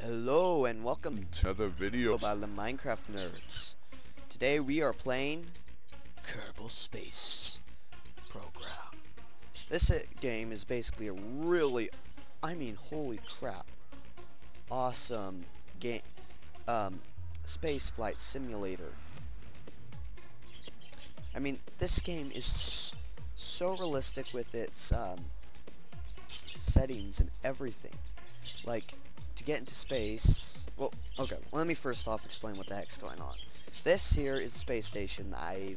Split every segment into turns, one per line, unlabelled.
Hello and welcome
to the video
by the Minecraft Nerds. Today we are playing Kerbal Space Program. This game is basically a really, holy crap, awesome game, space flight simulator. I mean, this game is so realistic with its settings and everything. Like, to get into space, well, okay, let me first off explain what the heck's going on. This here is a space station that I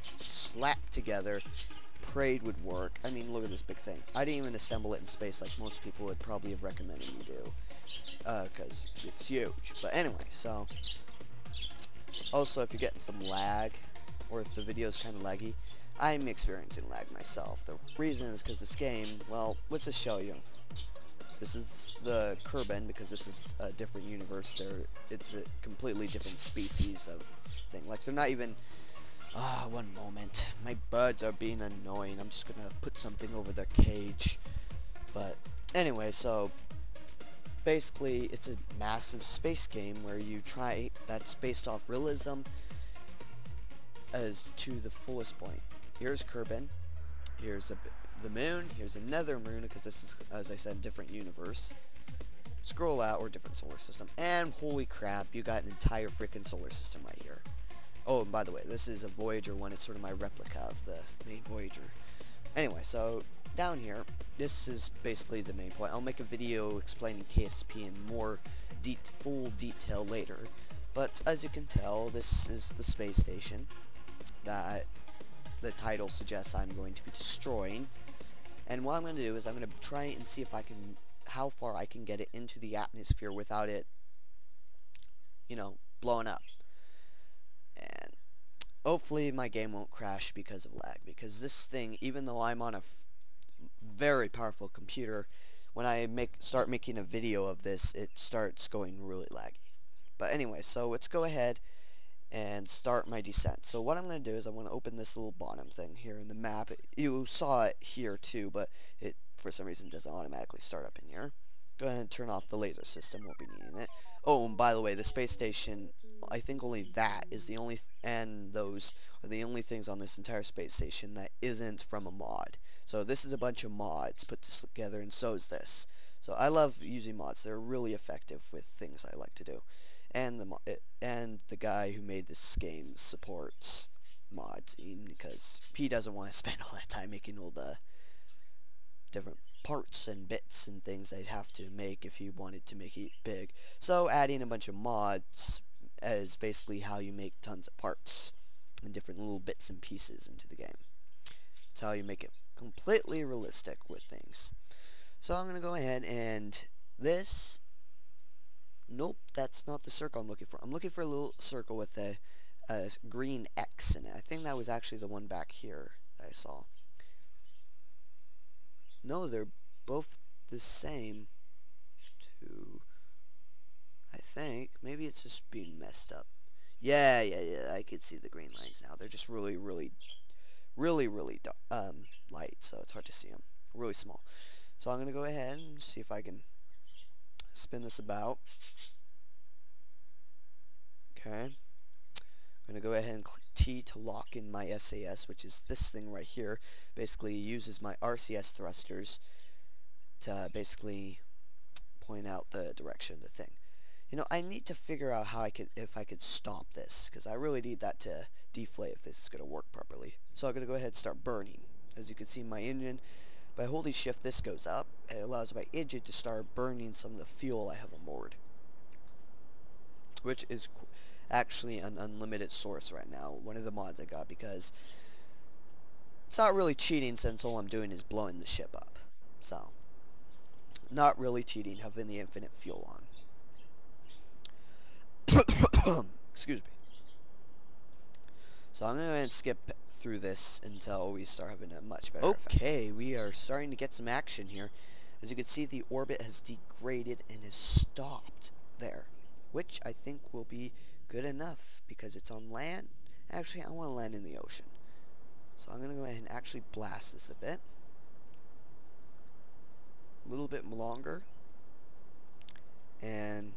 slapped together, prayed would work. I mean, look at this big thing. I didn't even assemble it in space like most people would probably have recommended me do, because it's huge. But anyway, so, also if you're getting some lag, or if the video's kind of laggy, I'm experiencing lag myself. The reason is because this game, well, let's just show you. This is the Kerbal, because this is a different universe. It's a completely different species of thing. Like, they're not even... one moment. My buds are being annoying. I'm just gonna put something over their cage. But, anyway, so... basically, it's a massive space game where you try... that's based off realism as to the fullest point. Here's Kerbal. Here's the moon, here's another moon, because this is, as I said, different universe. Scroll out, or different solar system. And holy crap, you got an entire freaking solar system right here. Oh, and by the way, this is a Voyager one. It's sort of my replica of the main Voyager. Anyway, so down here, this is basically the main point. I'll make a video explaining KSP in more full detail later. But as you can tell, this is the space station that the title suggests I'm going to be destroying. And what I'm going to do is I'm going to try and see if I can, how far I can get it into the atmosphere without it, you know, blowing up. And hopefully my game won't crash because of lag, because this thing, even though I'm on a very powerful computer, when I start making a video of this, it starts going really laggy. But anyway, so let's go ahead and start my descent. So what I'm going to do is I'm going to open this little bottom thing here in the map. You saw it here too, but it for some reason doesn't automatically start up in here. Go ahead and turn off the laser system. Won't be needing it. Oh, and by the way, the space station, I think only that is the only, and those are the only things on this entire space station that isn't from a mod. So this is a bunch of mods put together, and so is this. So I love using mods. They're really effective with things I like to do. And the guy who made this game supports mods, because he doesn't want to spend all that time making all the different parts and bits and things they'd have to make if you wanted to make it big. So adding a bunch of mods is basically how you make tons of parts and different little bits and pieces into the game. It's how you make it completely realistic with things. So I'm going to go ahead and this... Nope, that's not the circle I'm looking for. I'm looking for a little circle with a green X in it. I think that was actually the one back here that I saw. No, they're both the same. I think. Maybe it's just being messed up. Yeah, I can see the green lines now. They're just really dark, light, so it's hard to see them. Really small. So I'm going to go ahead and see if I can spin this about. Okay. I'm going to go ahead and click T to lock in my SAS, which is this thing right here. Basically uses my RCS thrusters to basically point out the direction of the thing. You know, I need to figure out how if I could stop this, because I really need that to deflate if this is going to work properly. So I'm going to go ahead and start burning. As you can see, my engine, by holding shift, this goes up, and it allows my engine to start burning some of the fuel I have on board, which is actually an unlimited source right now, one of the mods I got, because it's not really cheating since all I'm doing is blowing the ship up. So, not really cheating, having the infinite fuel on. Excuse me. So I'm going to skip through this until we start having a much better effect. Okay, we are starting to get some action here. As you can see, the orbit has degraded and is stopped there, which I think will be good enough because it's on land. Actually, I want to land in the ocean. So I'm going to go ahead and actually blast this a bit. A little bit longer. And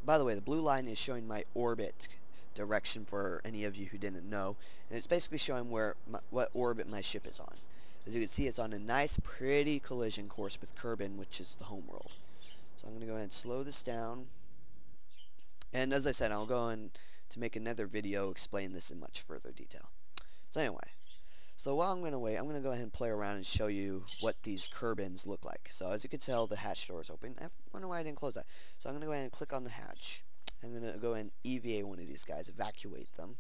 by the way, the blue line is showing my orbit direction for any of you who didn't know, and it's basically showing what orbit my ship is on. As you can see, it's on a nice, pretty collision course with Kerbal, which is the homeworld. So I'm going to go ahead and slow this down. And as I said, I'll go on to make another video explain this in much further detail. So anyway, so while I'm going to wait, I'm going to go ahead and play around and show you what these Kerbals look like. So as you can tell, the hatch door is open. I wonder why I didn't close that. So I'm going to go ahead and click on the hatch. I'm going to go ahead and EVA one of these guys, evacuate them.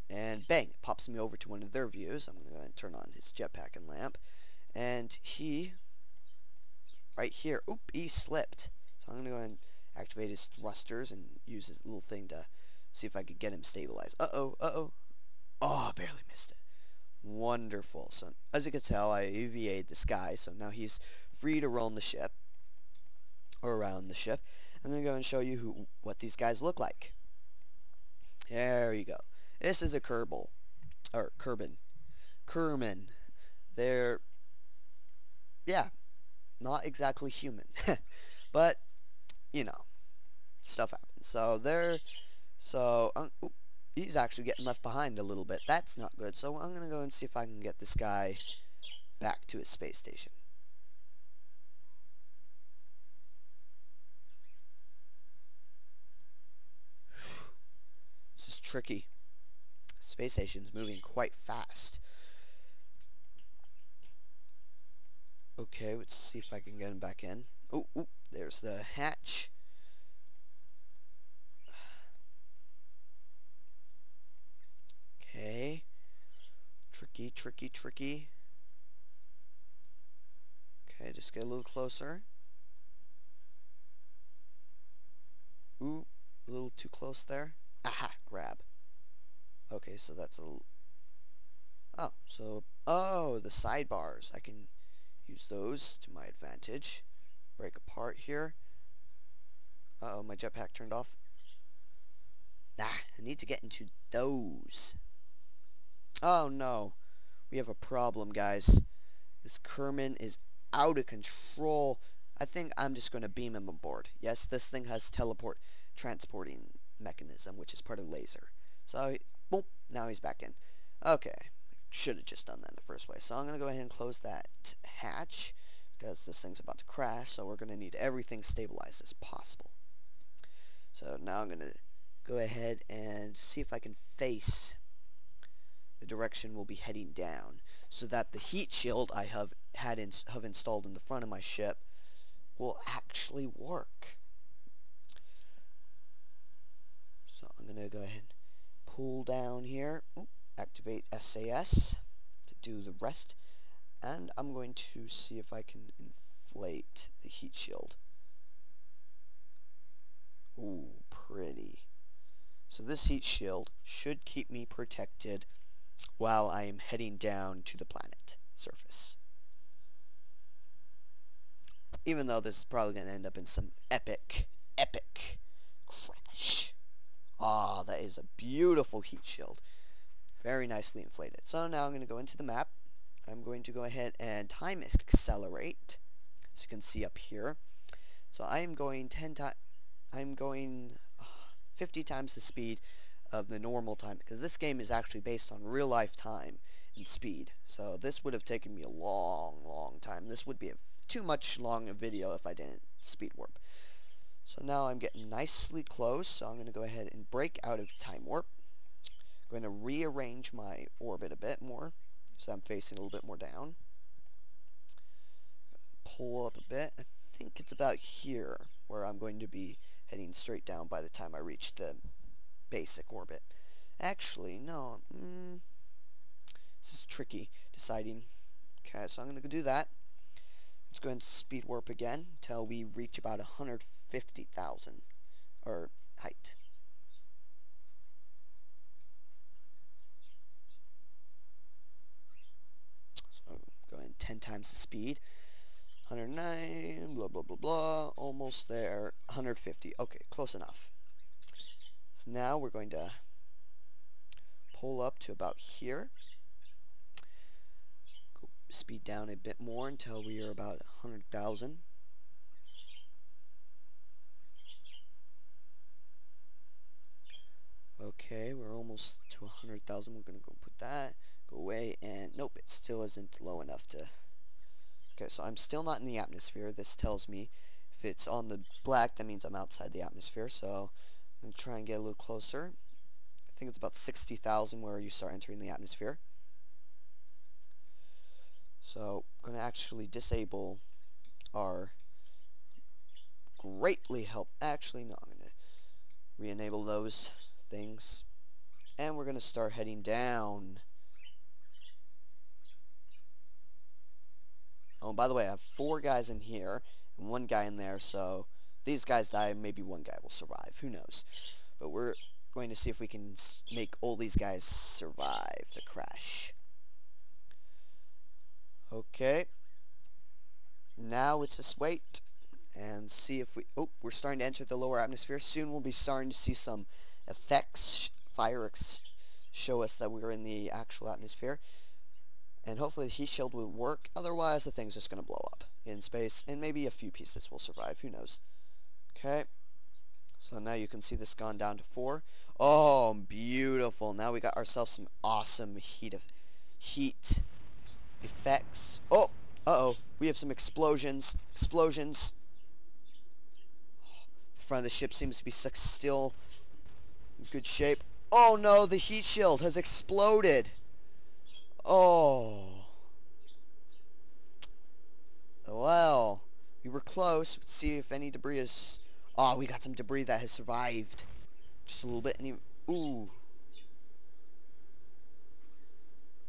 And bang, it pops me over to one of their views. I'm going to go ahead and turn on his jetpack and lamp. And he, right here, oop, he slipped. So I'm going to go ahead and activate his thrusters and use his little thing to see if I could get him stabilized. Uh-oh. Oh, I barely missed it. Wonderful. So as you can tell, I EVA'd this guy, so now he's free to roam the ship, or around the ship. I'm going to go and show you what these guys look like. There you go. This is a Kerbal, or Kerman. They're, yeah, not exactly human, but, you know, stuff happens. So he's actually getting left behind a little bit. That's not good. So I'm going to go and see if I can get this guy back to his space station. This is tricky. Space station's moving quite fast. Okay, let's see if I can get him back in. Oh, there's the hatch. Okay. Tricky. Okay, just get a little closer. Ooh, a little too close there. Aha, grab. Okay, so that's a... Oh, the sidebars. I can use those to my advantage. Break apart here. Uh-oh, my jetpack turned off. I need to get into those. Oh, no. We have a problem, guys. This Kerman is out of control. I think I'm just going to beam him aboard. Yes, this thing has transporting mechanism, which is part of laser. So, boop, now he's back in. Okay, should have just done that in the first place. So I'm going to go ahead and close that hatch, because this thing's about to crash, so we're going to need everything stabilized as possible. So now I'm going to go ahead and see if I can face the direction we'll be heading down, so that the heat shield I have installed in the front of my ship will actually work. So I'm going to go ahead and pull down here, activate SAS to do the rest, and I'm going to see if I can inflate the heat shield. Ooh, pretty. So this heat shield should keep me protected while I am heading down to the planet surface. Even though this is probably going to end up in some epic crash. Ah, that is a beautiful heat shield. Very nicely inflated. So now I'm going to go into the map. I'm going to go ahead and time accelerate, as you can see up here. So I'm going 50 times the speed of the normal time, because this game is actually based on real life time and speed. So this would have taken me a long time. This would be too much long a video if I didn't speed warp. So now I'm getting nicely close, so I'm going to go ahead and break out of time warp. I'm going to rearrange my orbit a bit more, so I'm facing a little bit more down. Pull up a bit. I think it's about here where I'm going to be heading straight down by the time I reach the basic orbit. Actually, no. This is tricky deciding. Okay, so I'm going to do that. Let's go ahead and speed warp again until we reach about 150,000, or height. So go ahead 10 times the speed. 109, blah blah blah blah, almost there. 150. Okay, close enough. So now we're going to pull up to about here. Go speed down a bit more until we are about 100,000. almost to 100,000. We're gonna go put that, go away, and nope, it still isn't low enough to... Okay, so I'm still not in the atmosphere. This tells me if it's on the black, that means I'm outside the atmosphere, so I'm gonna try and get a little closer. I think it's about 60,000 where you start entering the atmosphere. So I'm gonna actually disable our greatly help. Actually, no, I'm gonna re-enable those things, and we're gonna start heading down. Oh, by the way, I have 4 guys in here and 1 guy in there, so if these guys die, maybe 1 guy will survive. Who knows? But we're going to see if we can make all these guys survive the crash. Okay. Now it's just wait and see if we... Oh, we're starting to enter the lower atmosphere. Soon we'll be starting to see some effects, fireworks show us that we're in the actual atmosphere. And hopefully the heat shield will work. Otherwise, the thing's just going to blow up in space. And maybe a few pieces will survive. Who knows? Okay. So now you can see this gone down to 4. Oh, beautiful. Now we got ourselves some awesome heat effects. Oh! Uh-oh. We have some explosions. Explosions. The front of the ship seems to be still in good shape. Oh no, the heat shield has exploded. Oh. Well, we were close. Let's see if any debris is... Oh, we got some debris that has survived. Just a little bit. Ooh.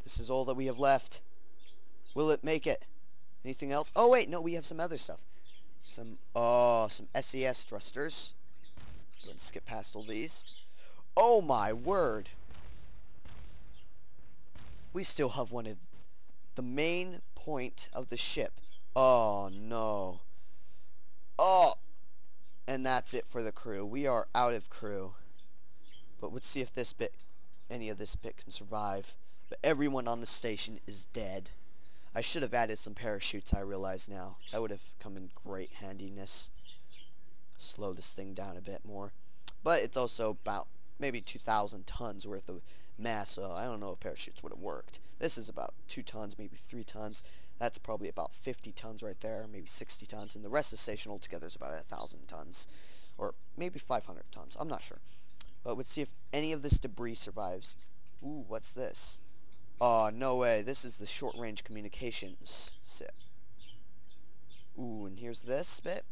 This is all that we have left. Will it make it? Anything else? Oh wait, no, we have some other stuff. Some SES thrusters. Go ahead and skip past all these. Oh my word. We still have one of the main point of the ship. Oh no. Oh! And that's it for the crew. We are out of crew. But let's see if any of this bit can survive. But everyone on the station is dead. I should have added some parachutes, I realize now. That would have come in great handiness. Slow this thing down a bit more. But it's also about maybe 2,000 tons worth of mass, so I don't know if parachutes would have worked. This is about 2 tons, maybe 3 tons. That's probably about 50 tons right there, maybe 60 tons. And the rest of the station altogether is about 1,000 tons. Or maybe 500 tons, I'm not sure. But let's see if any of this debris survives. Ooh, what's this? Oh, no way. This is the short-range communications set. Ooh, and here's this bit.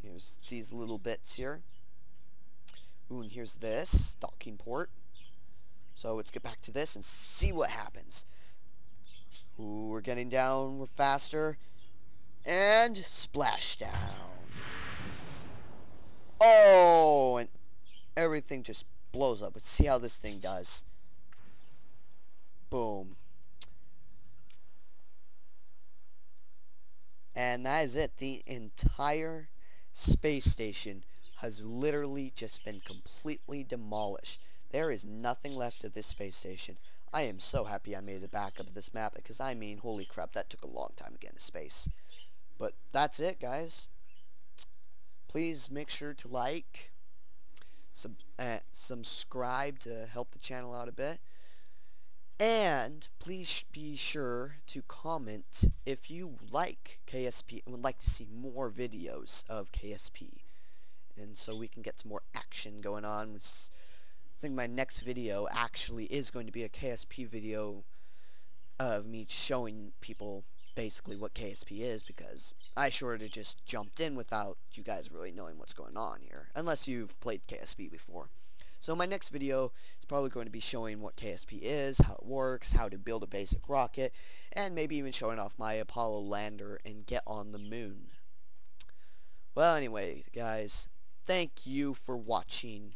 Here's these little bits here. Ooh, and here's this docking port. So let's get back to this and see what happens. Ooh, we're getting down. We're faster. And splash down. Oh, and everything just blows up. Let's see how this thing does. Boom. And that is it. The entire space station has literally just been completely demolished. There is nothing left of this space station. I am so happy I made a backup of this map, because I mean, holy crap, that took a long time to get into space. But that's it, guys. Please make sure to like, subscribe to help the channel out a bit. And please be sure to comment if you like KSP and would like to see more videos of KSP. And so we can get some more action going on. I think my next video actually is going to be a KSP video of me showing people basically what KSP is, because I sort of just jumped in without you guys really knowing what's going on here, unless you've played KSP before. So my next video is probably going to be showing what KSP is, how it works, how to build a basic rocket, and maybe even showing off my Apollo lander and get on the moon. Well, anyway, guys, thank you for watching.